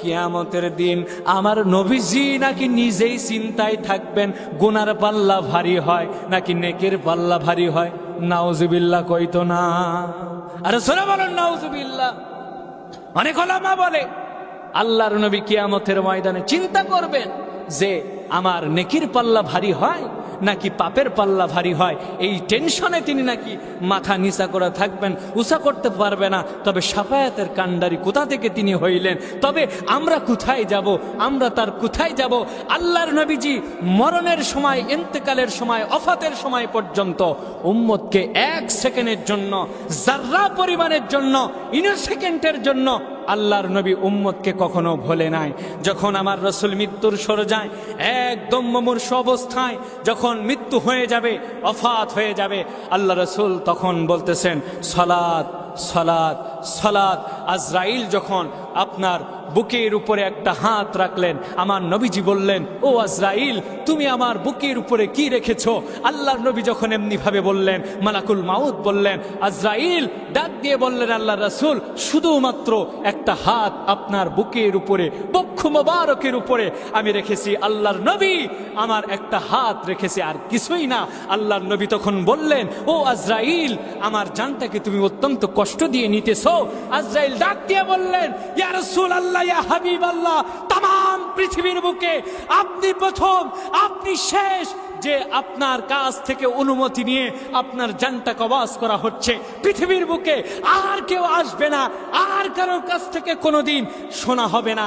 কিয়ামতের দিন আমার নবীজি নাকি নিজেই চিন্তায় থাকবেন গুনার পাল্লা ভারী হয় নাকি নেকের পাল্লা ভারী হয়। নাউজুবিল্লাহ কইতো না, আরে সোনা বলেন নাউজুবিল্লাহ। অনেক ওলামা বলে আল্লাহর নবী কিয়ামতের ময়দানে চিন্তা করবেন যে আমার নেকির পাল্লা ভারী হয় নাকি পাপের পাল্লা ভারী হয়। এই টেনশনে তিনি নাকি মাথা নিচা করে থাকবেন, উঁচা করতে পারবে না। তবে শাফায়াতের কান্ডারি কোথা থেকে তিনি হইলেন? তবে আমরা কোথায় যাব? আমরা তার কোথায় যাব? আল্লাহর নবীজি মরণের সময়, ইন্তেকালের সময়, ওফাতের সময় পর্যন্ত উম্মতকে এক সেকেন্ডের জন্য, যার্রা পরিমাণের জন্য, ইনোসেকেন্ডের জন্য আল্লাহর নবী উম্মতকে কখনো ভোলে নাই। যখন আমার রসুল মৃত্যুর সরজায় একদম মুমূর্ষ অবস্থায় যখন মৃত্যু হয়ে যাবে, ওফাত হয়ে যাবে, আল্লাহ রসুল তখন বলতেছেন সালাত সালাত সালাত। আজরাইল যখন আপনার বুকের উপরে একটা হাত রাখলেন, আমার নবীজি বললেন, ও আজরাইল তুমি আমার বুকের উপরে কি রেখেছো? আল্লাহর নবী যখন এমনি ভাবে বললেন, মালাকুল মাউত বললেন, আজরাইল ডাক দিয়ে বললেন, আল্লাহ রাসূল শুধুমাত্র একটা হাত আপনার বুকের উপরে, বক্ষ মোবারকের উপরে আমি রেখেছি। আল্লাহর নবী আমার একটা হাত রেখেছে, আর কিছুই না। আল্লাহর নবী তখন বললেন, ও আজরাইল আমার জানটাকে তুমি অত্যন্ত কষ্ট দিয়ে নিতেছো। আজরাইল ডাক দিয়ে বললেন, ইয়া রাসূলুল্লাহ, ইয়া হাবিবাল্লাহ, তাম পৃথিবীর বুকে আপনি প্রথম, আপনি শেষ যে আপনার কাছ থেকে অনুমতি নিয়ে আপনার জানটা কবাজ করা হচ্ছে। পৃথিবীর বুকে আর কেউ আসবে না, আর কারোর কাছ থেকে কোনোদিন শোনা হবে না।